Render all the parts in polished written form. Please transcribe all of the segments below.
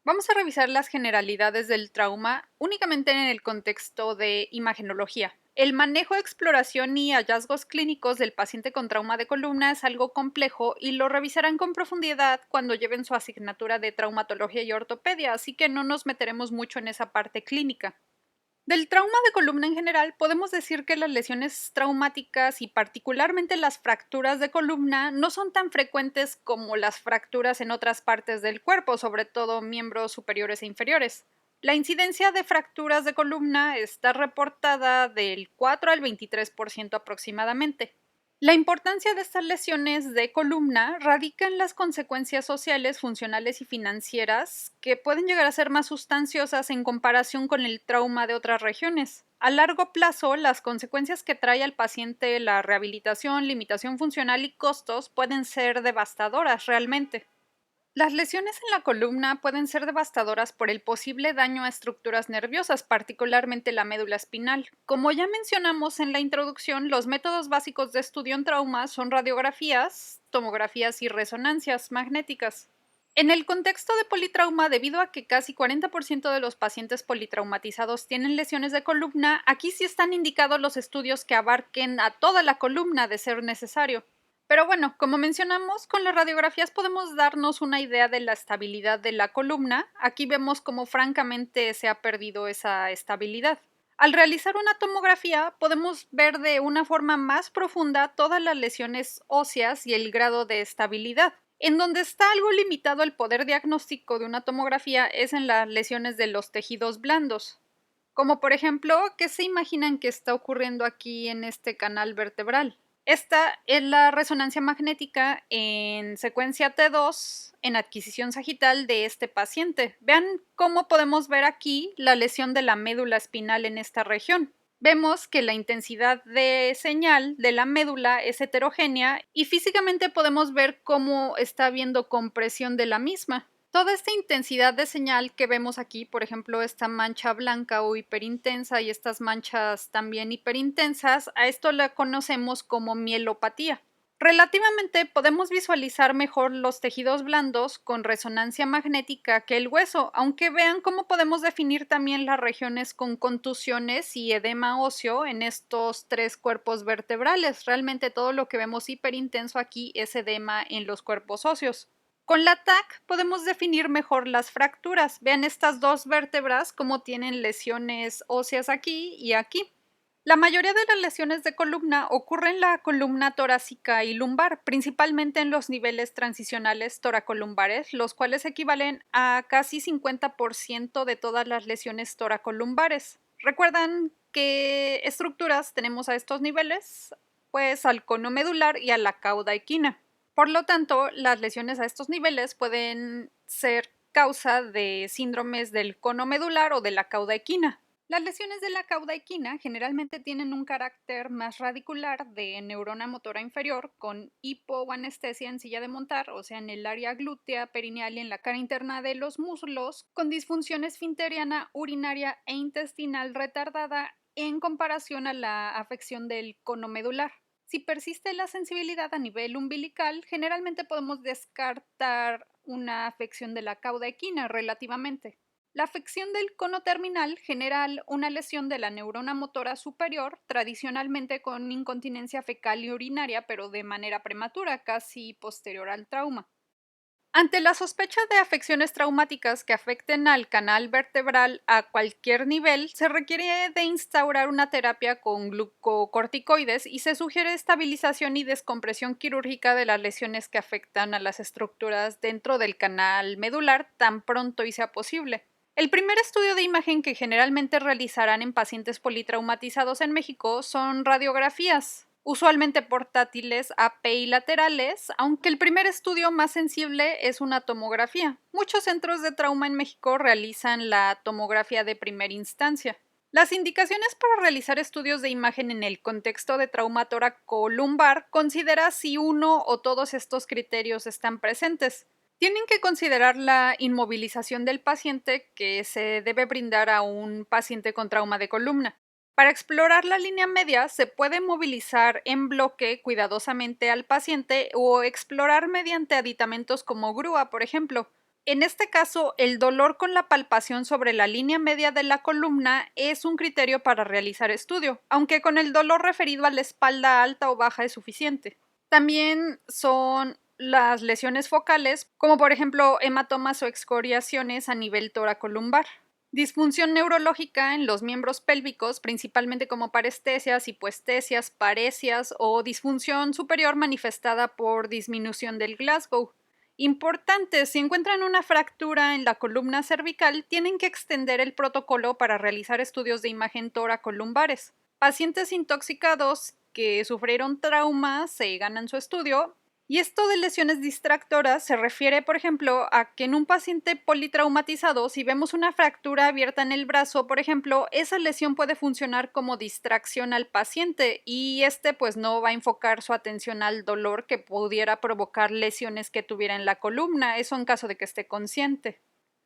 Vamos a revisar las generalidades del trauma únicamente en el contexto de imagenología. El manejo, exploración y hallazgos clínicos del paciente con trauma de columna es algo complejo y lo revisarán con profundidad cuando lleven su asignatura de traumatología y ortopedia, así que no nos meteremos mucho en esa parte clínica. Del trauma de columna en general, podemos decir que las lesiones traumáticas y particularmente las fracturas de columna no son tan frecuentes como las fracturas en otras partes del cuerpo, sobre todo miembros superiores e inferiores. La incidencia de fracturas de columna está reportada del 4 al 23% aproximadamente. La importancia de estas lesiones de columna radica en las consecuencias sociales, funcionales y financieras que pueden llegar a ser más sustanciosas en comparación con el trauma de otras regiones. A largo plazo, las consecuencias que trae al paciente la rehabilitación, limitación funcional y costos pueden ser devastadoras realmente. Las lesiones en la columna pueden ser devastadoras por el posible daño a estructuras nerviosas, particularmente la médula espinal. Como ya mencionamos en la introducción, los métodos básicos de estudio en trauma son radiografías, tomografías y resonancias magnéticas. En el contexto de politrauma, debido a que casi 40% de los pacientes politraumatizados tienen lesiones de columna, aquí sí están indicados los estudios que abarquen a toda la columna de ser necesario. Pero bueno, como mencionamos, con las radiografías podemos darnos una idea de la estabilidad de la columna. Aquí vemos cómo francamente se ha perdido esa estabilidad. Al realizar una tomografía, podemos ver de una forma más profunda todas las lesiones óseas y el grado de estabilidad. En donde está algo limitado el poder diagnóstico de una tomografía es en las lesiones de los tejidos blandos. Como por ejemplo, ¿qué se imaginan que está ocurriendo aquí en este canal vertebral? Esta es la resonancia magnética en secuencia T2 en adquisición sagital de este paciente. Vean cómo podemos ver aquí la lesión de la médula espinal en esta región. Vemos que la intensidad de señal de la médula es heterogénea y físicamente podemos ver cómo está habiendo compresión de la misma. Toda esta intensidad de señal que vemos aquí, por ejemplo, esta mancha blanca o hiperintensa y estas manchas también hiperintensas, a esto la conocemos como mielopatía. Relativamente podemos visualizar mejor los tejidos blandos con resonancia magnética que el hueso, aunque vean cómo podemos definir también las regiones con contusiones y edema óseo en estos tres cuerpos vertebrales. Realmente todo lo que vemos hiperintenso aquí es edema en los cuerpos óseos. Con la TAC podemos definir mejor las fracturas. Vean estas dos vértebras cómo tienen lesiones óseas aquí y aquí. La mayoría de las lesiones de columna ocurren en la columna torácica y lumbar, principalmente en los niveles transicionales toracolumbares, los cuales equivalen a casi 50% de todas las lesiones toracolumbares. ¿Recuerdan qué estructuras tenemos a estos niveles? Pues al cono medular y a la cauda equina. Por lo tanto, las lesiones a estos niveles pueden ser causa de síndromes del cono medular o de la cauda equina. Las lesiones de la cauda equina generalmente tienen un carácter más radicular de neurona motora inferior con hipo o anestesia en silla de montar, o sea, en el área glútea, perineal y en la cara interna de los muslos, con disfunción esfinteriana, urinaria e intestinal retardada en comparación a la afección del cono medular. Si persiste la sensibilidad a nivel umbilical, generalmente podemos descartar una afección de la cauda equina relativamente. La afección del cono terminal genera una lesión de la neurona motora superior, tradicionalmente con incontinencia fecal y urinaria, pero de manera prematura, casi posterior al trauma. Ante la sospecha de afecciones traumáticas que afecten al canal vertebral a cualquier nivel, se requiere de instaurar una terapia con glucocorticoides y se sugiere estabilización y descompresión quirúrgica de las lesiones que afectan a las estructuras dentro del canal medular tan pronto y sea posible. El primer estudio de imagen que generalmente realizarán en pacientes politraumatizados en México son radiografías, usualmente portátiles AP y laterales, aunque el primer estudio más sensible es una tomografía. Muchos centros de trauma en México realizan la tomografía de primera instancia. Las indicaciones para realizar estudios de imagen en el contexto de trauma tóraco-lumbar considera si uno o todos estos criterios están presentes. Tienen que considerar la inmovilización del paciente que se debe brindar a un paciente con trauma de columna. Para explorar la línea media se puede movilizar en bloque cuidadosamente al paciente o explorar mediante aditamentos como grúa, por ejemplo. En este caso, el dolor con la palpación sobre la línea media de la columna es un criterio para realizar estudio, aunque con el dolor referido a la espalda alta o baja es suficiente. También son las lesiones focales, como por ejemplo hematomas o excoriaciones a nivel toracolumbar. Disfunción neurológica en los miembros pélvicos, principalmente como parestesias, hipoestesias, paresias o disfunción superior manifestada por disminución del Glasgow. Importante, si encuentran una fractura en la columna cervical, tienen que extender el protocolo para realizar estudios de imagen toracolumbares. Pacientes intoxicados que sufrieron trauma se ganan su estudio. Y esto de lesiones distractoras se refiere, por ejemplo, a que en un paciente politraumatizado, si vemos una fractura abierta en el brazo, por ejemplo, esa lesión puede funcionar como distracción al paciente y pues no va a enfocar su atención al dolor que pudiera provocar lesiones que tuviera en la columna, eso en caso de que esté consciente.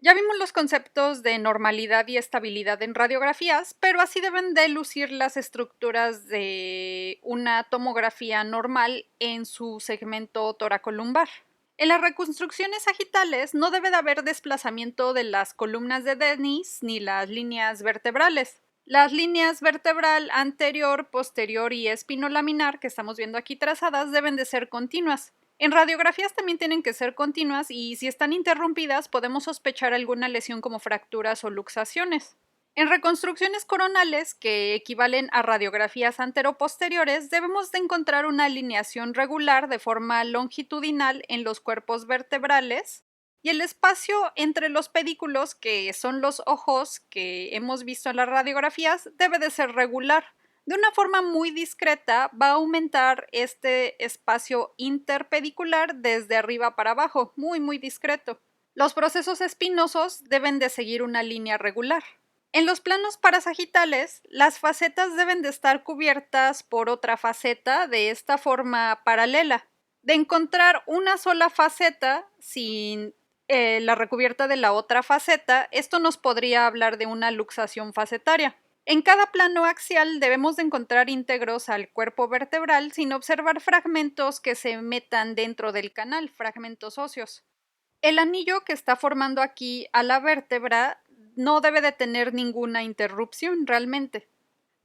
Ya vimos los conceptos de normalidad y estabilidad en radiografías, pero así deben de lucir las estructuras de una tomografía normal en su segmento toracolumbar. En las reconstrucciones sagitales no debe de haber desplazamiento de las columnas de Dennis ni las líneas vertebrales. Las líneas vertebral anterior, posterior y espinolaminar que estamos viendo aquí trazadas deben de ser continuas. En radiografías también tienen que ser continuas y si están interrumpidas podemos sospechar alguna lesión como fracturas o luxaciones. En reconstrucciones coronales, que equivalen a radiografías anteroposteriores, debemos de encontrar una alineación regular de forma longitudinal en los cuerpos vertebrales y el espacio entre los pedículos, que son los ojos que hemos visto en las radiografías, debe de ser regular. De una forma muy discreta va a aumentar este espacio interpedicular desde arriba para abajo, muy discreto. Los procesos espinosos deben de seguir una línea regular. En los planos parasagitales, las facetas deben de estar cubiertas por otra faceta de esta forma paralela. De encontrar una sola faceta sin la recubierta de la otra faceta, esto nos podría hablar de una luxación facetaria. En cada plano axial debemos de encontrar íntegros al cuerpo vertebral sin observar fragmentos que se metan dentro del canal, fragmentos óseos. El anillo que está formando aquí a la vértebra no debe de tener ninguna interrupción realmente.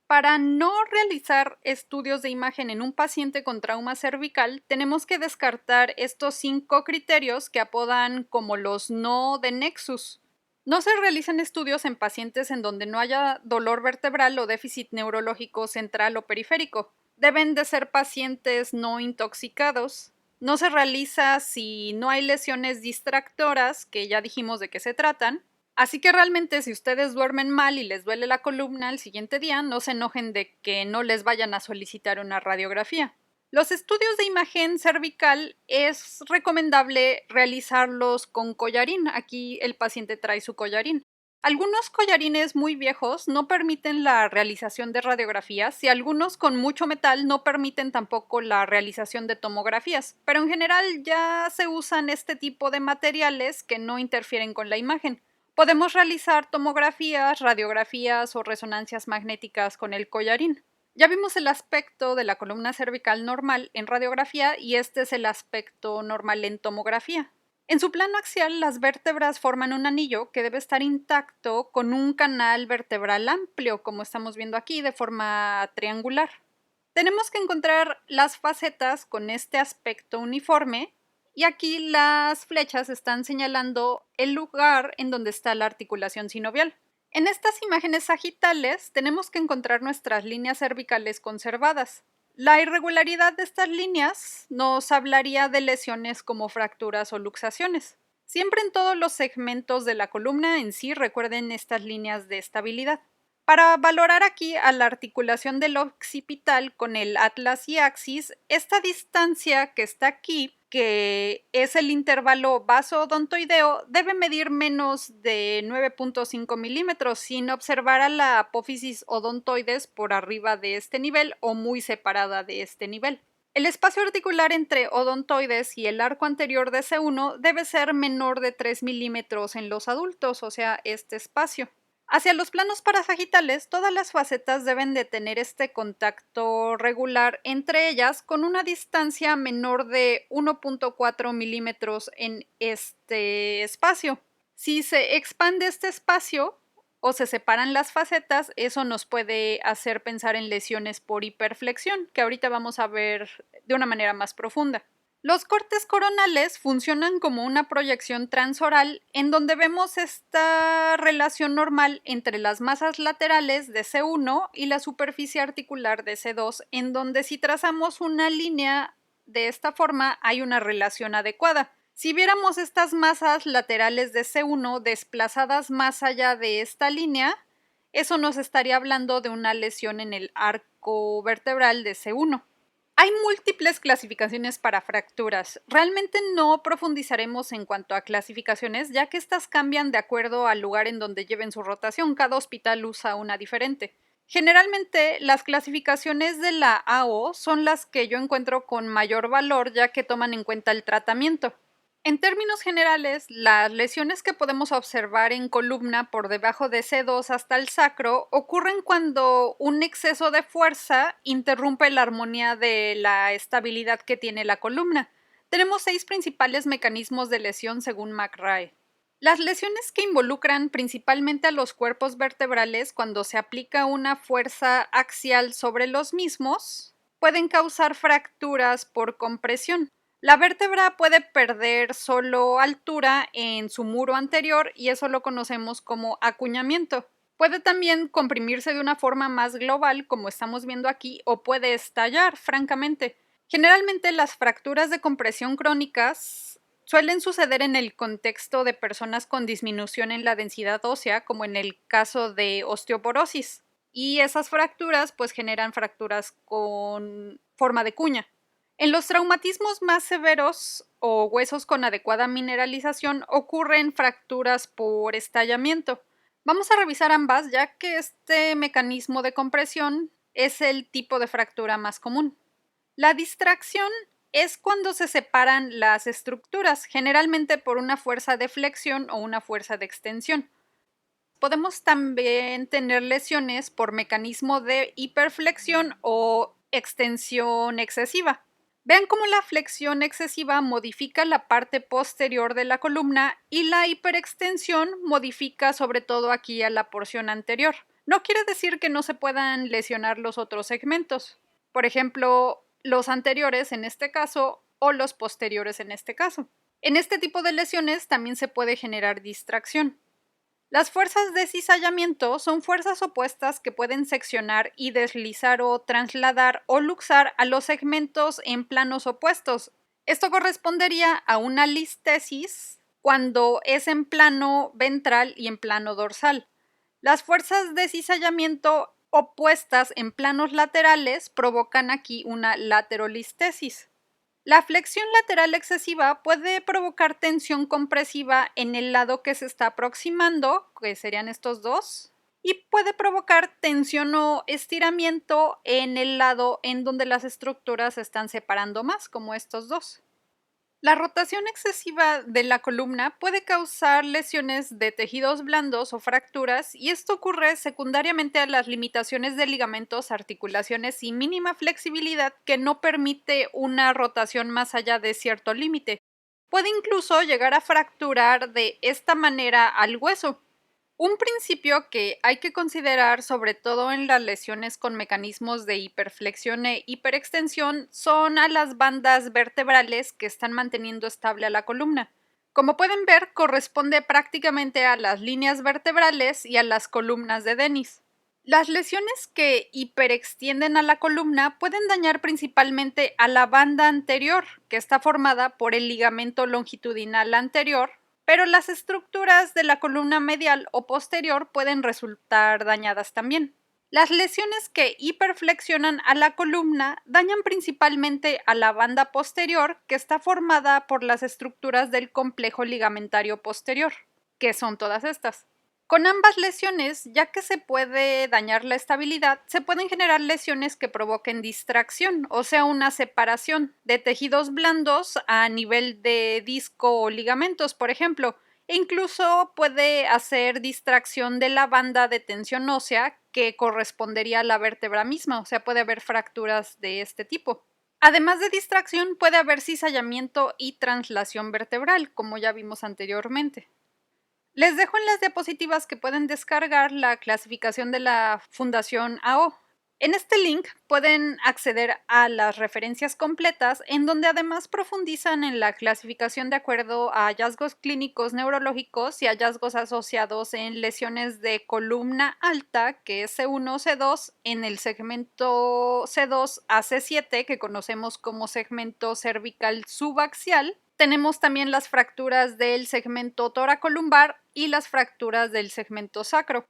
Para no realizar estudios de imagen en un paciente con trauma cervical, tenemos que descartar estos 5 criterios que apodan como los no de nexus. No se realizan estudios en pacientes en donde no haya dolor vertebral o déficit neurológico central o periférico. Deben de ser pacientes no intoxicados. No se realiza si no hay lesiones distractoras, que ya dijimos de qué se tratan. Así que realmente si ustedes duermen mal y les duele la columna el siguiente día, no se enojen de que no les vayan a solicitar una radiografía. Los estudios de imagen cervical es recomendable realizarlos con collarín. Aquí el paciente trae su collarín. Algunos collarines muy viejos no permiten la realización de radiografías y algunos con mucho metal no permiten tampoco la realización de tomografías, pero en general ya se usan este tipo de materiales que no interfieren con la imagen. Podemos realizar tomografías, radiografías o resonancias magnéticas con el collarín. Ya vimos el aspecto de la columna cervical normal en radiografía y este es el aspecto normal en tomografía. En su plano axial, las vértebras forman un anillo que debe estar intacto con un canal vertebral amplio, como estamos viendo aquí, de forma triangular. Tenemos que encontrar las facetas con este aspecto uniforme y aquí las flechas están señalando el lugar en donde está la articulación sinovial. En estas imágenes sagitales tenemos que encontrar nuestras líneas cervicales conservadas. La irregularidad de estas líneas nos hablaría de lesiones como fracturas o luxaciones. Siempre en todos los segmentos de la columna en sí recuerden estas líneas de estabilidad. Para valorar aquí a la articulación del occipital con el atlas y axis, esta distancia que está aquí, que es el intervalo vaso-odontoideo, debe medir menos de 9.5 milímetros sin observar a la apófisis odontoides por arriba de este nivel o muy separada de este nivel. El espacio articular entre odontoides y el arco anterior de C1 debe ser menor de 3 milímetros en los adultos, o sea, este espacio. Hacia los planos parasagitales, todas las facetas deben de tener este contacto regular entre ellas con una distancia menor de 1.4 milímetros en este espacio. Si se expande este espacio o se separan las facetas, eso nos puede hacer pensar en lesiones por hiperflexión, que ahorita vamos a ver de una manera más profunda. Los cortes coronales funcionan como una proyección transoral en donde vemos esta relación normal entre las masas laterales de C1 y la superficie articular de C2, en donde si trazamos una línea de esta forma hay una relación adecuada. Si viéramos estas masas laterales de C1 desplazadas más allá de esta línea, eso nos estaría hablando de una lesión en el arco vertebral de C1. Hay múltiples clasificaciones para fracturas. Realmente no profundizaremos en cuanto a clasificaciones, ya que estas cambian de acuerdo al lugar en donde lleven su rotación. Cada hospital usa una diferente. Generalmente, las clasificaciones de la AO son las que yo encuentro con mayor valor, ya que toman en cuenta el tratamiento. En términos generales, las lesiones que podemos observar en columna por debajo de C2 hasta el sacro ocurren cuando un exceso de fuerza interrumpe la armonía de la estabilidad que tiene la columna. Tenemos 6 principales mecanismos de lesión según McRae. Las lesiones que involucran principalmente a los cuerpos vertebrales cuando se aplica una fuerza axial sobre los mismos pueden causar fracturas por compresión. La vértebra puede perder solo altura en su muro anterior y eso lo conocemos como acuñamiento. Puede también comprimirse de una forma más global, como estamos viendo aquí, o puede estallar, francamente. Generalmente las fracturas de compresión crónicas suelen suceder en el contexto de personas con disminución en la densidad ósea, como en el caso de osteoporosis. Y esas fracturas pues generan fracturas con forma de cuña. En los traumatismos más severos o huesos con adecuada mineralización ocurren fracturas por estallamiento. Vamos a revisar ambas, ya que este mecanismo de compresión es el tipo de fractura más común. La distracción es cuando se separan las estructuras, generalmente por una fuerza de flexión o una fuerza de extensión. Podemos también tener lesiones por mecanismo de hiperflexión o extensión excesiva. Vean cómo la flexión excesiva modifica la parte posterior de la columna y la hiperextensión modifica sobre todo aquí a la porción anterior. No quiere decir que no se puedan lesionar los otros segmentos, por ejemplo, los anteriores en este caso o los posteriores en este caso. En este tipo de lesiones también se puede generar distracción. Las fuerzas de cizallamiento son fuerzas opuestas que pueden seccionar y deslizar o trasladar o luxar a los segmentos en planos opuestos. Esto correspondería a una listesis cuando es en plano ventral y en plano dorsal. Las fuerzas de cizallamiento opuestas en planos laterales provocan aquí una laterolistesis. La flexión lateral excesiva puede provocar tensión compresiva en el lado que se está aproximando, que serían estos dos, y puede provocar tensión o estiramiento en el lado en donde las estructuras se están separando más, como estos dos. La rotación excesiva de la columna puede causar lesiones de tejidos blandos o fracturas, y esto ocurre secundariamente a las limitaciones de ligamentos, articulaciones y mínima flexibilidad que no permite una rotación más allá de cierto límite. Puede incluso llegar a fracturar de esta manera al hueso. Un principio que hay que considerar, sobre todo en las lesiones con mecanismos de hiperflexión e hiperextensión, son a las bandas vertebrales que están manteniendo estable a la columna. Como pueden ver, corresponde prácticamente a las líneas vertebrales y a las columnas de Dennis. Las lesiones que hiperextienden a la columna pueden dañar principalmente a la banda anterior, que está formada por el ligamento longitudinal anterior, pero las estructuras de la columna medial o posterior pueden resultar dañadas también. Las lesiones que hiperflexionan a la columna dañan principalmente a la banda posterior, que está formada por las estructuras del complejo ligamentario posterior, que son todas estas. Con ambas lesiones, ya que se puede dañar la estabilidad, se pueden generar lesiones que provoquen distracción, o sea, una separación de tejidos blandos a nivel de disco o ligamentos, por ejemplo, e incluso puede hacer distracción de la banda de tensión ósea que correspondería a la vértebra misma, o sea, puede haber fracturas de este tipo. Además de distracción, puede haber cizallamiento y translación vertebral, como ya vimos anteriormente. Les dejo en las diapositivas que pueden descargar la clasificación de la Fundación AO. En este link pueden acceder a las referencias completas, en donde además profundizan en la clasificación de acuerdo a hallazgos clínicos neurológicos y hallazgos asociados en lesiones de columna alta, que es C1 C2, en el segmento C2 a C7, que conocemos como segmento cervical subaxial. Tenemos también las fracturas del segmento toracolumbar y las fracturas del segmento sacro.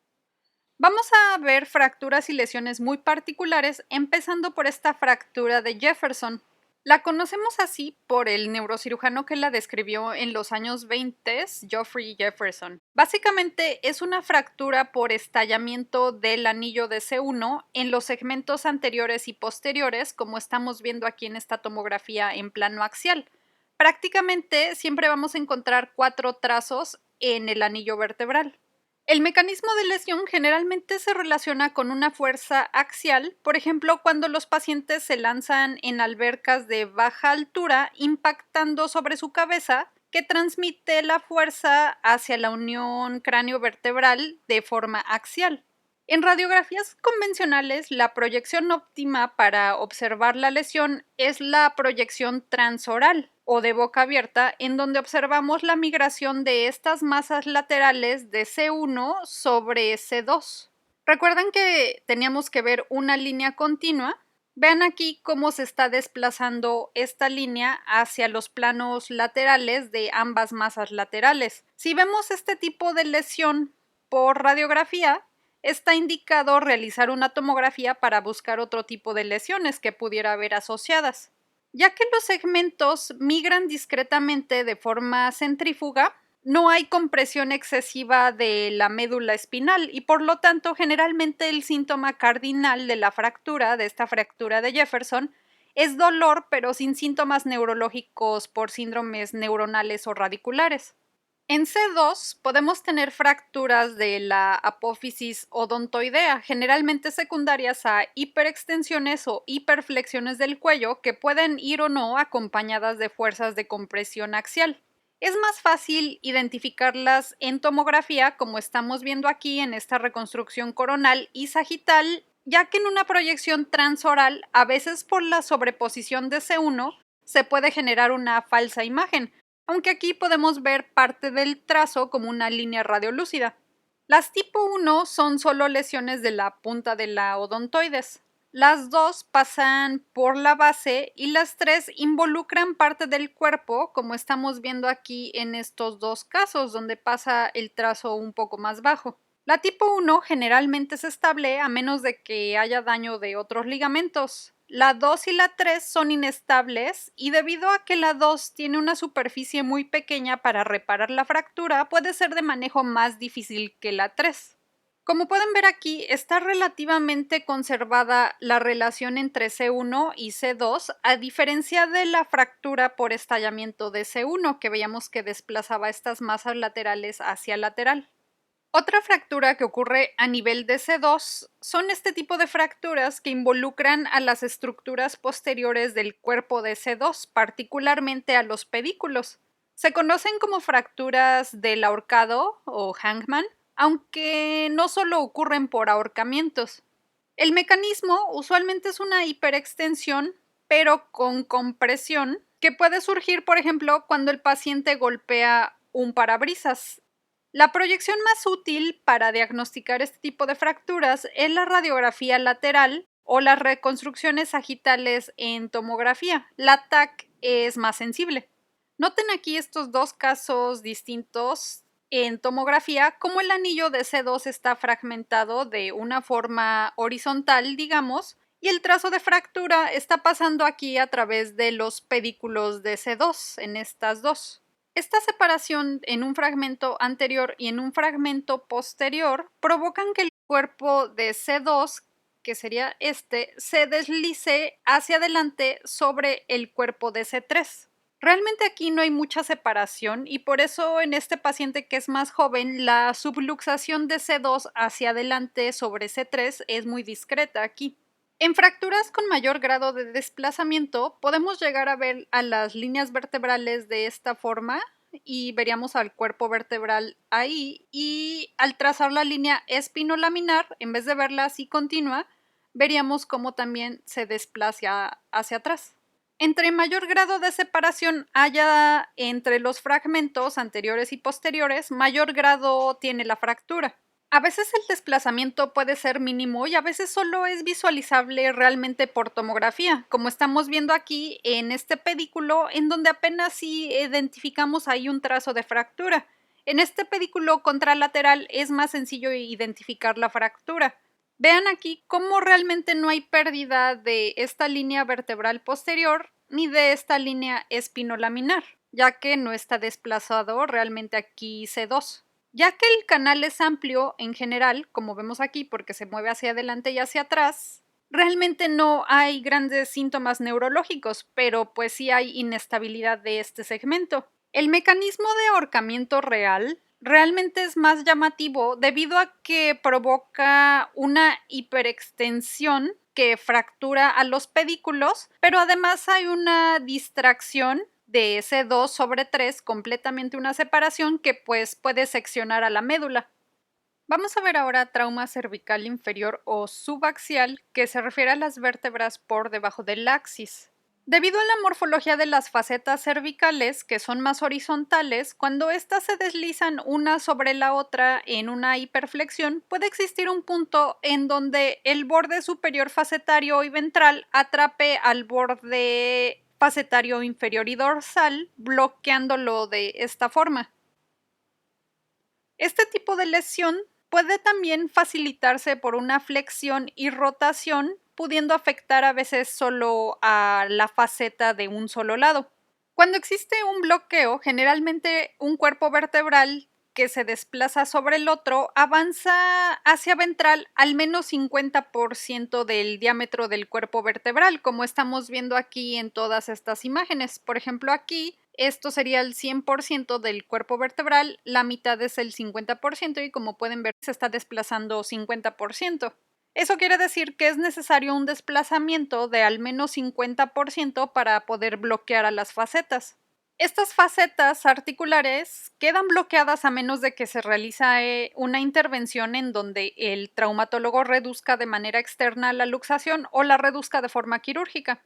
Vamos a ver fracturas y lesiones muy particulares, empezando por esta fractura de Jefferson. La conocemos así por el neurocirujano que la describió en los años 20, Geoffrey Jefferson. Básicamente es una fractura por estallamiento del anillo de C1 en los segmentos anteriores y posteriores, como estamos viendo aquí en esta tomografía en plano axial. Prácticamente siempre vamos a encontrar 4 trazos en el anillo vertebral. El mecanismo de lesión generalmente se relaciona con una fuerza axial, por ejemplo, cuando los pacientes se lanzan en albercas de baja altura impactando sobre su cabeza, que transmite la fuerza hacia la unión cráneo-vertebral de forma axial. En radiografías convencionales, la proyección óptima para observar la lesión es la proyección transoral o de boca abierta, en donde observamos la migración de estas masas laterales de C1 sobre C2. ¿Recuerdan que teníamos que ver una línea continua? Vean aquí cómo se está desplazando esta línea hacia los planos laterales de ambas masas laterales. Si vemos este tipo de lesión por radiografía, está indicado realizar una tomografía para buscar otro tipo de lesiones que pudiera haber asociadas. Ya que los segmentos migran discretamente de forma centrífuga, no hay compresión excesiva de la médula espinal y por lo tanto generalmente el síntoma cardinal de la fractura, de esta fractura de Jefferson, es dolor pero sin síntomas neurológicos por síndromes neuronales o radiculares. En C2 podemos tener fracturas de la apófisis odontoidea, generalmente secundarias a hiperextensiones o hiperflexiones del cuello que pueden ir o no acompañadas de fuerzas de compresión axial. Es más fácil identificarlas en tomografía, como estamos viendo aquí en esta reconstrucción coronal y sagital, ya que en una proyección transoral, a veces por la sobreposición de C1, se puede generar una falsa imagen, aunque aquí podemos ver parte del trazo como una línea radiolúcida. Las tipo 1 son solo lesiones de la punta de la odontoides. Las 2 pasan por la base y las 3 involucran parte del cuerpo, como estamos viendo aquí en estos dos casos, donde pasa el trazo un poco más bajo. La tipo 1 generalmente es estable a menos de que haya daño de otros ligamentos. La 2 y la 3 son inestables y debido a que la 2 tiene una superficie muy pequeña para reparar la fractura, puede ser de manejo más difícil que la 3. Como pueden ver aquí, está relativamente conservada la relación entre C1 y C2, a diferencia de la fractura por estallamiento de C1, que veíamos que desplazaba estas masas laterales hacia lateral. Otra fractura que ocurre a nivel de C2 son este tipo de fracturas que involucran a las estructuras posteriores del cuerpo de C2, particularmente a los pedículos. Se conocen como fracturas del ahorcado o hangman, aunque no solo ocurren por ahorcamientos. El mecanismo usualmente es una hiperextensión, pero con compresión, que puede surgir, por ejemplo, cuando el paciente golpea un parabrisas. La proyección más útil para diagnosticar este tipo de fracturas es la radiografía lateral o las reconstrucciones sagitales en tomografía. La TAC es más sensible. Noten aquí estos dos casos distintos en tomografía, cómo el anillo de C2 está fragmentado de una forma horizontal, digamos, y el trazo de fractura está pasando aquí a través de los pedículos de C2 en estas dos. Esta separación en un fragmento anterior y en un fragmento posterior provocan que el cuerpo de C2, que sería este, se deslice hacia adelante sobre el cuerpo de C3. Realmente aquí no hay mucha separación y por eso en este paciente que es más joven, la subluxación de C2 hacia adelante sobre C3 es muy discreta aquí. En fracturas con mayor grado de desplazamiento, podemos llegar a ver a las líneas vertebrales de esta forma y veríamos al cuerpo vertebral ahí, y al trazar la línea espinolaminar, en vez de verla así continua, veríamos cómo también se desplaza hacia atrás. Entre mayor grado de separación haya entre los fragmentos anteriores y posteriores, mayor grado tiene la fractura. A veces el desplazamiento puede ser mínimo y a veces solo es visualizable realmente por tomografía, como estamos viendo aquí en este pedículo, en donde apenas sí identificamos ahí un trazo de fractura. En este pedículo contralateral es más sencillo identificar la fractura. Vean aquí cómo realmente no hay pérdida de esta línea vertebral posterior ni de esta línea espinolaminar, ya que no está desplazado realmente aquí C2. Ya que el canal es amplio en general, como vemos aquí, porque se mueve hacia adelante y hacia atrás, realmente no hay grandes síntomas neurológicos, pero pues sí hay inestabilidad de este segmento. El mecanismo de ahorcamiento real realmente es más llamativo debido a que provoca una hiperextensión que fractura a los pedículos, pero además hay una distracción de ese 2 sobre 3, completamente una separación que pues puede seccionar a la médula. Vamos a ver ahora trauma cervical inferior o subaxial, que se refiere a las vértebras por debajo del axis. Debido a la morfología de las facetas cervicales, que son más horizontales, cuando éstas se deslizan una sobre la otra en una hiperflexión, puede existir un punto en donde el borde superior facetario y ventral atrape al borde facetario inferior y dorsal, bloqueándolo de esta forma. Este tipo de lesión puede también facilitarse por una flexión y rotación, pudiendo afectar a veces solo a la faceta de un solo lado. Cuando existe un bloqueo, generalmente un cuerpo vertebral que se desplaza sobre el otro avanza hacia ventral al menos 50% del diámetro del cuerpo vertebral, como estamos viendo aquí en todas estas imágenes. Por ejemplo, aquí esto sería el 100% del cuerpo vertebral, la mitad es el 50% y como pueden ver se está desplazando 50%. Eso quiere decir que es necesario un desplazamiento de al menos 50% para poder bloquear a las facetas. Estas facetas articulares quedan bloqueadas a menos de que se realice una intervención en donde el traumatólogo reduzca de manera externa la luxación o la reduzca de forma quirúrgica.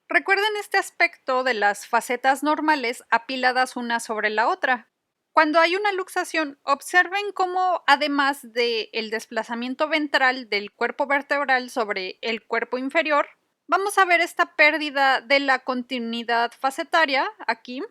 Recuerden este aspecto de las facetas normales apiladas una sobre la otra. Cuando hay una luxación, observen cómo, además del desplazamiento ventral del cuerpo vertebral sobre el cuerpo inferior, vamos a ver esta pérdida de la continuidad facetaria aquí,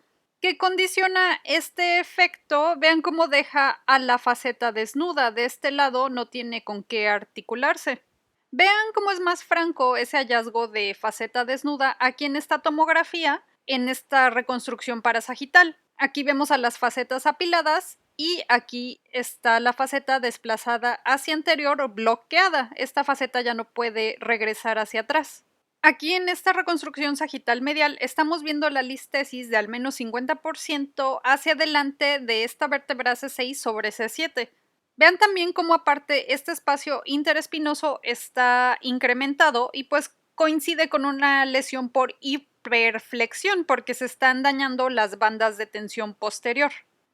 que condiciona este efecto. Vean cómo deja a la faceta desnuda. De este lado no tiene con qué articularse. Vean cómo es más franco ese hallazgo de faceta desnuda aquí en esta tomografía, en esta reconstrucción parasagital. Aquí vemos a las facetas apiladas y aquí está la faceta desplazada hacia anterior o bloqueada. Esta faceta ya no puede regresar hacia atrás. Aquí en esta reconstrucción sagital medial estamos viendo la listesis de al menos 50% hacia adelante de esta vértebra C6 sobre C7. Vean también cómo aparte este espacio interespinoso está incrementado y pues coincide con una lesión por hiperflexión porque se están dañando las bandas de tensión posterior.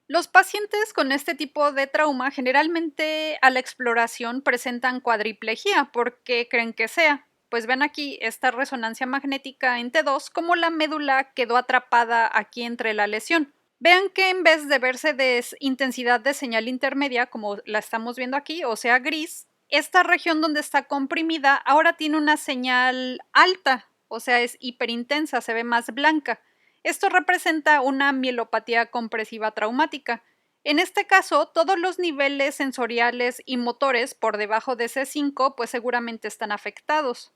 Los pacientes con este tipo de trauma generalmente a la exploración presentan cuadriplegia. ¿Por qué creen que sea? Pues ven aquí esta resonancia magnética en T2 como la médula quedó atrapada aquí entre la lesión. Vean que en vez de verse de intensidad de señal intermedia, como la estamos viendo aquí, o sea gris, esta región donde está comprimida ahora tiene una señal alta, o sea es hiperintensa, se ve más blanca. Esto representa una mielopatía compresiva traumática. En este caso, todos los niveles sensoriales y motores por debajo de C5 pues seguramente están afectados.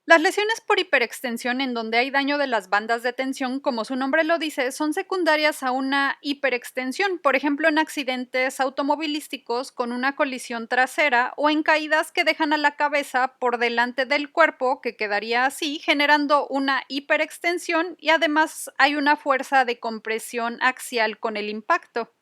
Las lesiones por hiperextensión en donde hay daño de las bandas de tensión, como su nombre lo dice, son secundarias a una hiperextensión, por ejemplo en accidentes automovilísticos con una colisión trasera o en caídas que dejan a la cabeza por delante del cuerpo, que quedaría así, generando una hiperextensión y además hay una fuerza de compresión axial con el impacto.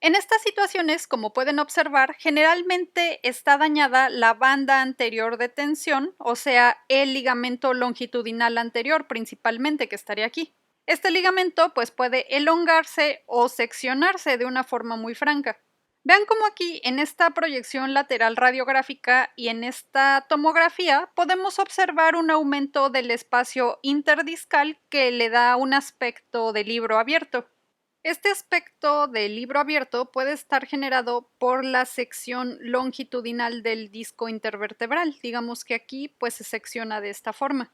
En estas situaciones, como pueden observar, generalmente está dañada la banda anterior de tensión, o sea, el ligamento longitudinal anterior principalmente, que estaría aquí. Este ligamento pues puede elongarse o seccionarse de una forma muy franca. Vean cómo aquí en esta proyección lateral radiográfica y en esta tomografía podemos observar un aumento del espacio interdiscal que le da un aspecto de libro abierto. Este aspecto del libro abierto puede estar generado por la sección longitudinal del disco intervertebral. Digamos que aquí pues se secciona de esta forma.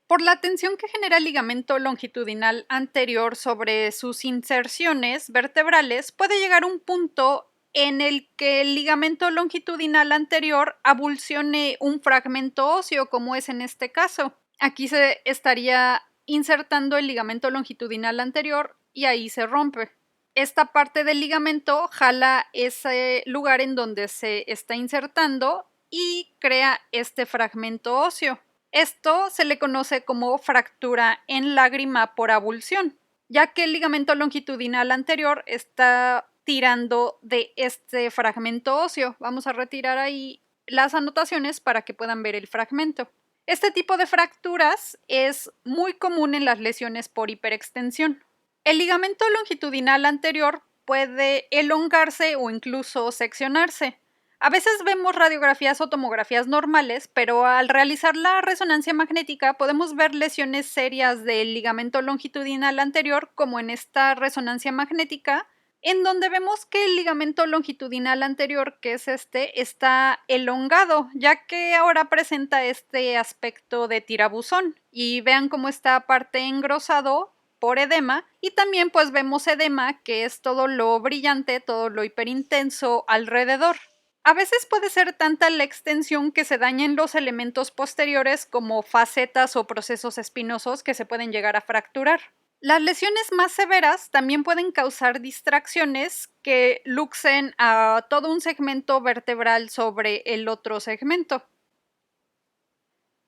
Por la tensión que genera el ligamento longitudinal anterior sobre sus inserciones vertebrales, puede llegar un punto en el que el ligamento longitudinal anterior abulsione un fragmento óseo, como es en este caso. Aquí se estaría insertando el ligamento longitudinal anterior y ahí se rompe. Esta parte del ligamento jala ese lugar en donde se está insertando y crea este fragmento óseo. Esto se le conoce como fractura en lágrima por abulsión, ya que el ligamento longitudinal anterior está tirando de este fragmento óseo. Vamos a retirar ahí las anotaciones para que puedan ver el fragmento. Este tipo de fracturas es muy común en las lesiones por hiperextensión. El ligamento longitudinal anterior puede elongarse o incluso seccionarse. A veces vemos radiografías o tomografías normales, pero al realizar la resonancia magnética podemos ver lesiones serias del ligamento longitudinal anterior, como en esta resonancia magnética, en donde vemos que el ligamento longitudinal anterior, que es este, está elongado, ya que ahora presenta este aspecto de tirabuzón. Y vean cómo está aparte engrosado por edema, y también pues vemos edema, que es todo lo brillante, todo lo hiperintenso alrededor. A veces puede ser tanta la extensión que se dañen los elementos posteriores como facetas o procesos espinosos que se pueden llegar a fracturar. Las lesiones más severas también pueden causar distracciones que luxen a todo un segmento vertebral sobre el otro segmento.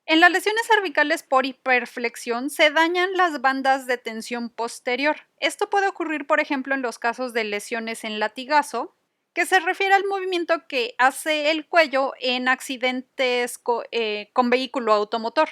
En las lesiones cervicales por hiperflexión se dañan las bandas de tensión posterior. Esto puede ocurrir, por ejemplo, en los casos de lesiones en latigazo, que se refiere al movimiento que hace el cuello en accidentes con vehículo automotor.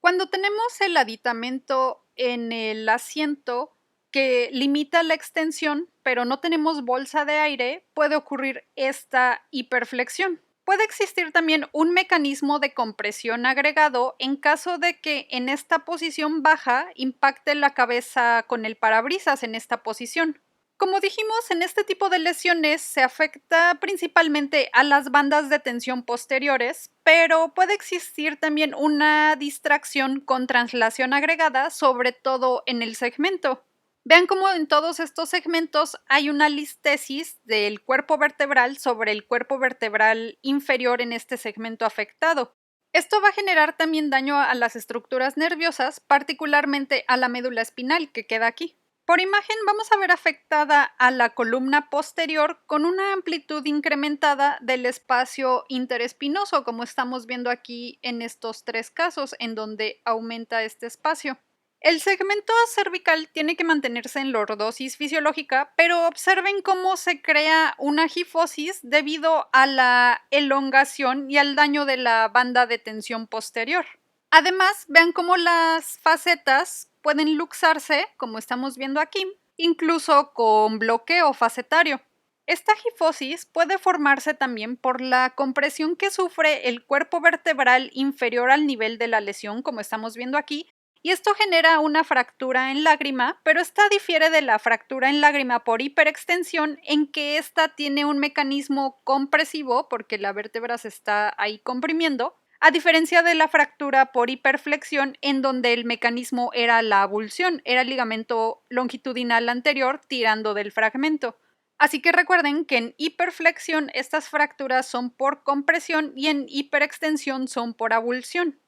Cuando tenemos el aditamento en el asiento que limita la extensión, pero no tenemos bolsa de aire, puede ocurrir esta hiperflexión. Puede existir también un mecanismo de compresión agregado en caso de que en esta posición baja impacte la cabeza con el parabrisas en esta posición. Como dijimos, en este tipo de lesiones se afecta principalmente a las bandas de tensión posteriores, pero puede existir también una distracción con translación agregada, sobre todo en el segmento. Vean cómo en todos estos segmentos hay una listesis del cuerpo vertebral sobre el cuerpo vertebral inferior en este segmento afectado. Esto va a generar también daño a las estructuras nerviosas, particularmente a la médula espinal que queda aquí. Por imagen vamos a ver afectada a la columna posterior con una amplitud incrementada del espacio interespinoso, como estamos viendo aquí en estos tres casos, en donde aumenta este espacio. El segmento cervical tiene que mantenerse en lordosis fisiológica, pero observen cómo se crea una gifosis debido a la elongación y al daño de la banda de tensión posterior. Además, vean cómo las facetas pueden luxarse, como estamos viendo aquí, incluso con bloqueo facetario. Esta gifosis puede formarse también por la compresión que sufre el cuerpo vertebral inferior al nivel de la lesión, como estamos viendo aquí, y esto genera una fractura en lágrima, pero esta difiere de la fractura en lágrima por hiperextensión en que esta tiene un mecanismo compresivo porque la vértebra se está ahí comprimiendo, a diferencia de la fractura por hiperflexión en donde el mecanismo era la abulsión, era el ligamento longitudinal anterior tirando del fragmento. Así que recuerden que en hiperflexión estas fracturas son por compresión y en hiperextensión son por abulsión.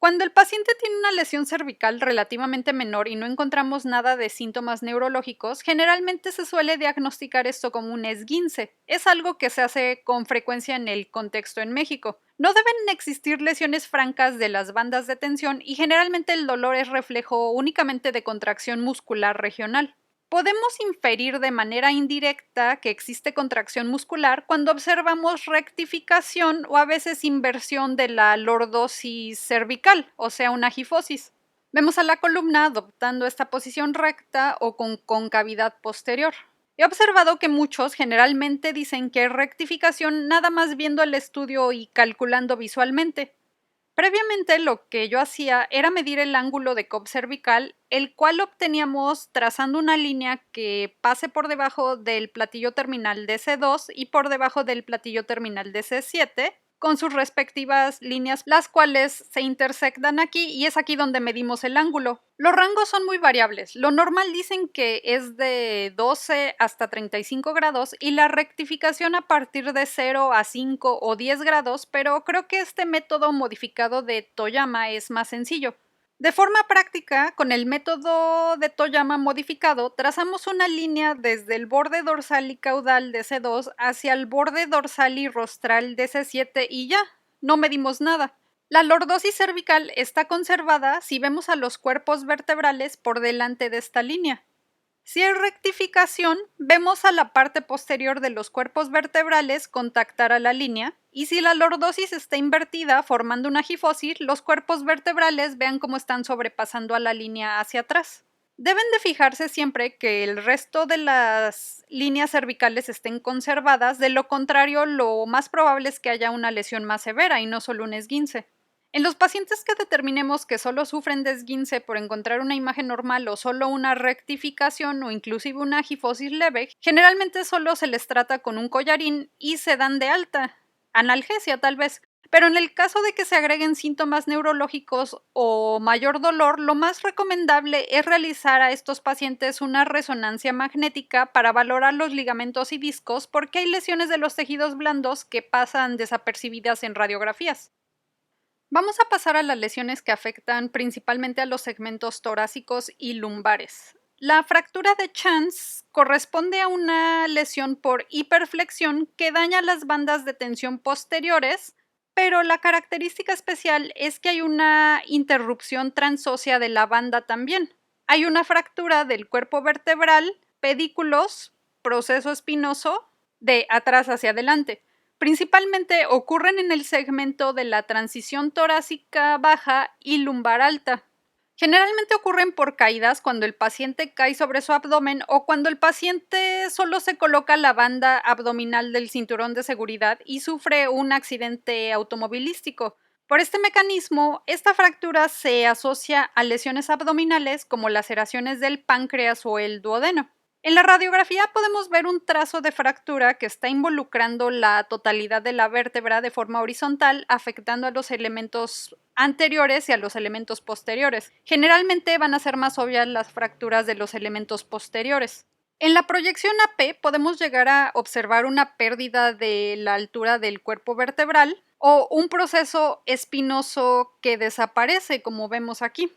Cuando el paciente tiene una lesión cervical relativamente menor y no encontramos nada de síntomas neurológicos, generalmente se suele diagnosticar esto como un esguince. Es algo que se hace con frecuencia en el contexto en México. No deben existir lesiones francas de las bandas de tensión y generalmente el dolor es reflejo únicamente de contracción muscular regional. Podemos inferir de manera indirecta que existe contracción muscular cuando observamos rectificación o a veces inversión de la lordosis cervical, o sea, una gifosis. Vemos a la columna adoptando esta posición recta o con concavidad posterior. He observado que muchos generalmente dicen que es rectificación nada más viendo el estudio y calculando visualmente. Previamente lo que yo hacía era medir el ángulo de Cobb cervical, el cual obteníamos trazando una línea que pase por debajo del platillo terminal de C2 y por debajo del platillo terminal de C7, con sus respectivas líneas, las cuales se intersectan aquí y es aquí donde medimos el ángulo. Los rangos son muy variables. Lo normal dicen que es de 12 hasta 35 grados y la rectificación a partir de 0 a 5 o 10 grados, pero creo que este método modificado de Toyama es más sencillo. De forma práctica, con el método de Toyama modificado, trazamos una línea desde el borde dorsal y caudal de C2 hacia el borde dorsal y rostral de C7 y ya, no medimos nada. La lordosis cervical está conservada si vemos a los cuerpos vertebrales por delante de esta línea. Si hay rectificación, vemos a la parte posterior de los cuerpos vertebrales contactar a la línea, y si la lordosis está invertida formando una gifosis, los cuerpos vertebrales vean cómo están sobrepasando a la línea hacia atrás. Deben de fijarse siempre que el resto de las líneas cervicales estén conservadas, de lo contrario, lo más probable es que haya una lesión más severa y no solo un esguince. En los pacientes que determinemos que solo sufren de esguince por encontrar una imagen normal o solo una rectificación o inclusive una gifosis leve, generalmente solo se les trata con un collarín y se dan de alta, analgesia tal vez. Pero en el caso de que se agreguen síntomas neurológicos o mayor dolor, lo más recomendable es realizar a estos pacientes una resonancia magnética para valorar los ligamentos y discos porque hay lesiones de los tejidos blandos que pasan desapercibidas en radiografías. Vamos a pasar a las lesiones que afectan principalmente a los segmentos torácicos y lumbares. La fractura de Chance corresponde a una lesión por hiperflexión que daña las bandas de tensión posteriores, pero la característica especial es que hay una interrupción transósea de la banda también. Hay una fractura del cuerpo vertebral, pedículos, proceso espinoso, de atrás hacia adelante. Principalmente ocurren en el segmento de la transición torácica baja y lumbar alta. Generalmente ocurren por caídas cuando el paciente cae sobre su abdomen o cuando el paciente solo se coloca la banda abdominal del cinturón de seguridad y sufre un accidente automovilístico. Por este mecanismo, esta fractura se asocia a lesiones abdominales como laceraciones del páncreas o el duodeno. En la radiografía podemos ver un trazo de fractura que está involucrando la totalidad de la vértebra de forma horizontal, afectando a los elementos anteriores y a los elementos posteriores. Generalmente van a ser más obvias las fracturas de los elementos posteriores. En la proyección AP podemos llegar a observar una pérdida de la altura del cuerpo vertebral o un proceso espinoso que desaparece, como vemos aquí.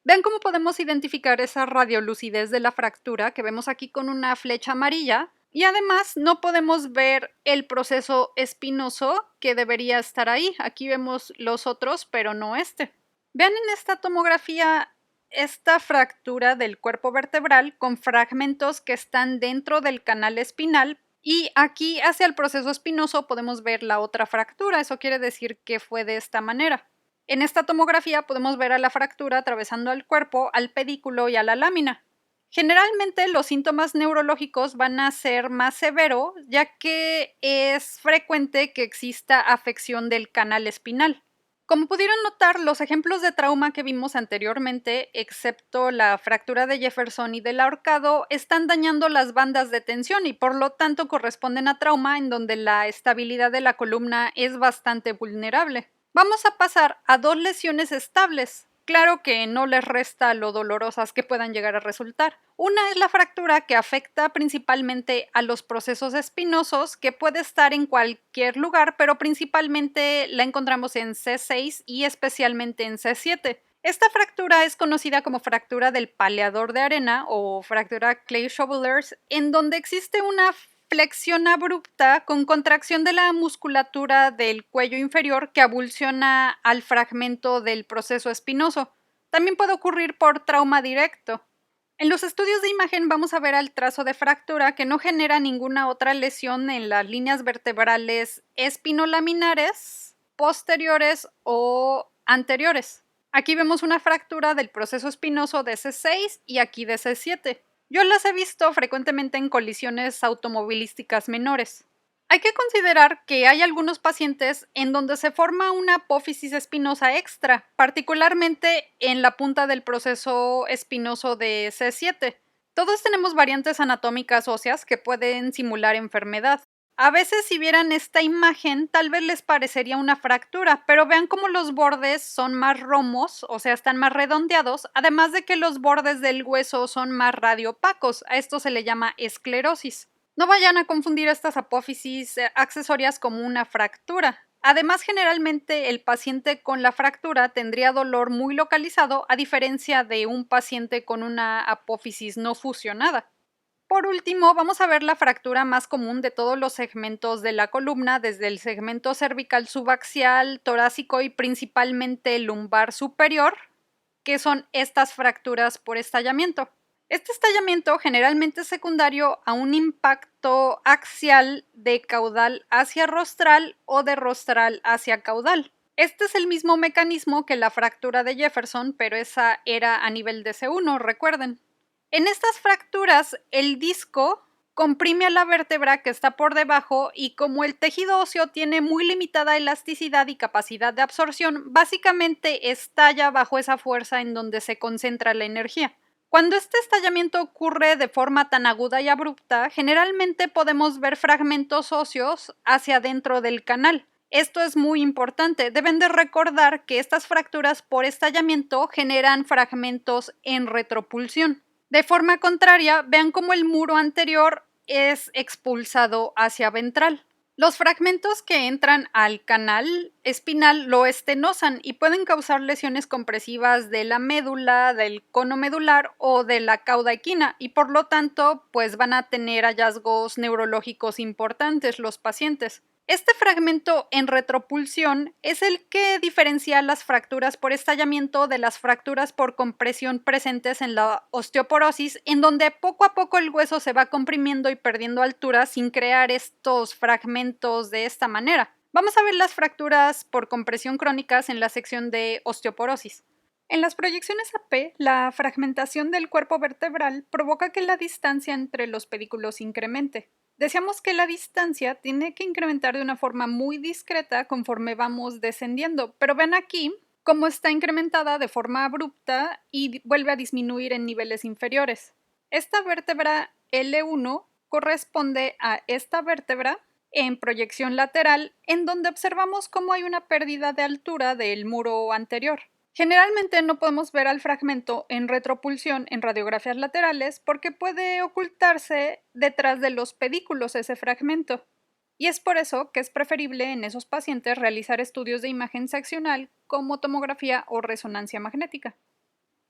Vean cómo podemos identificar esa radiolucidez de la fractura que vemos aquí con una flecha amarilla y además no podemos ver el proceso espinoso que debería estar ahí. Aquí vemos los otros, pero no este. Vean en esta tomografía esta fractura del cuerpo vertebral con fragmentos que están dentro del canal espinal y aquí hacia el proceso espinoso podemos ver la otra fractura. Eso quiere decir que fue de esta manera. En esta tomografía podemos ver a la fractura atravesando al cuerpo, al pedículo y a la lámina. Generalmente los síntomas neurológicos van a ser más severos, ya que es frecuente que exista afección del canal espinal. Como pudieron notar, los ejemplos de trauma que vimos anteriormente, excepto la fractura de Jefferson y del ahorcado, están dañando las bandas de tensión y por lo tanto corresponden a trauma en donde la estabilidad de la columna es bastante vulnerable. Vamos a pasar a dos lesiones estables. claro que no les resta lo dolorosas que puedan llegar a resultar. Una es la fractura, que afecta principalmente a los procesos espinosos, que puede estar en cualquier lugar, pero principalmente la encontramos en C6 y especialmente en C7. Esta fractura es conocida como fractura del paleador de arena o fractura Clay Shovelers, en donde existe una flexión abrupta con contracción de la musculatura del cuello inferior que abulsiona al fragmento del proceso espinoso. También puede ocurrir por trauma directo. En los estudios de imagen vamos a ver al trazo de fractura, que no genera ninguna otra lesión en las líneas vertebrales espinolaminares, posteriores o anteriores. Aquí vemos una fractura del proceso espinoso de C6 y aquí de C7. Yo las he visto frecuentemente en colisiones automovilísticas menores. Hay que considerar que hay algunos pacientes en donde se forma una apófisis espinosa extra, particularmente en la punta del proceso espinoso de C7. Todos tenemos variantes anatómicas óseas que pueden simular enfermedad. A veces, si vieran esta imagen, tal vez les parecería una fractura, pero vean cómo los bordes son más romos, o sea, están más redondeados, además de que los bordes del hueso son más radioopacos. A esto se le llama esclerosis. No vayan a confundir estas apófisis accesorias como una fractura. Además, generalmente el paciente con la fractura tendría dolor muy localizado, a diferencia de un paciente con una apófisis no fusionada. Por último, vamos a ver la fractura más común de todos los segmentos de la columna, desde el segmento cervical subaxial, torácico y principalmente lumbar superior, que son estas fracturas por estallamiento. Este estallamiento generalmente es secundario a un impacto axial de caudal hacia rostral o de rostral hacia caudal. Este es el mismo mecanismo que la fractura de Jefferson, pero esa era a nivel de C1, recuerden. En estas fracturas, el disco comprime a la vértebra que está por debajo y como el tejido óseo tiene muy limitada elasticidad y capacidad de absorción, básicamente estalla bajo esa fuerza en donde se concentra la energía. Cuando este estallamiento ocurre de forma tan aguda y abrupta, generalmente podemos ver fragmentos óseos hacia dentro del canal. Esto es muy importante. Deben de recordar que estas fracturas por estallamiento generan fragmentos en retropulsión. De forma contraria, vean cómo el muro anterior es expulsado hacia ventral. Los fragmentos que entran al canal espinal lo estenosan y pueden causar lesiones compresivas de la médula, del cono medular o de la cauda equina, y por lo tanto, pues van a tener hallazgos neurológicos importantes los pacientes. Este fragmento en retropulsión es el que diferencia las fracturas por estallamiento de las fracturas por compresión presentes en la osteoporosis, en donde poco a poco el hueso se va comprimiendo y perdiendo altura sin crear estos fragmentos de esta manera. Vamos a ver las fracturas por compresión crónicas en la sección de osteoporosis. En las proyecciones AP, la fragmentación del cuerpo vertebral provoca que la distancia entre los pedículos incremente. Decíamos que la distancia tiene que incrementar de una forma muy discreta conforme vamos descendiendo, pero ven aquí cómo está incrementada de forma abrupta y vuelve a disminuir en niveles inferiores. Esta vértebra L1 corresponde a esta vértebra en proyección lateral, en donde observamos cómo hay una pérdida de altura del muro anterior. Generalmente no podemos ver al fragmento en retropulsión en radiografías laterales porque puede ocultarse detrás de los pedículos ese fragmento. Y es por eso que es preferible en esos pacientes realizar estudios de imagen seccional como tomografía o resonancia magnética.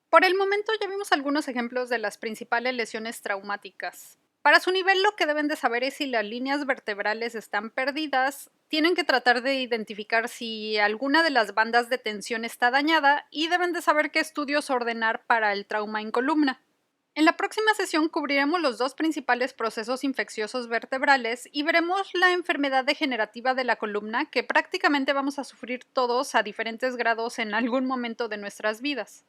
Por el momento ya vimos algunos ejemplos de las principales lesiones traumáticas. Para su nivel, lo que deben de saber es si las líneas vertebrales están perdidas, tienen que tratar de identificar si alguna de las bandas de tensión está dañada y deben de saber qué estudios ordenar para el trauma en columna. En la próxima sesión cubriremos los dos principales procesos infecciosos vertebrales y veremos la enfermedad degenerativa de la columna, que prácticamente vamos a sufrir todos a diferentes grados en algún momento de nuestras vidas.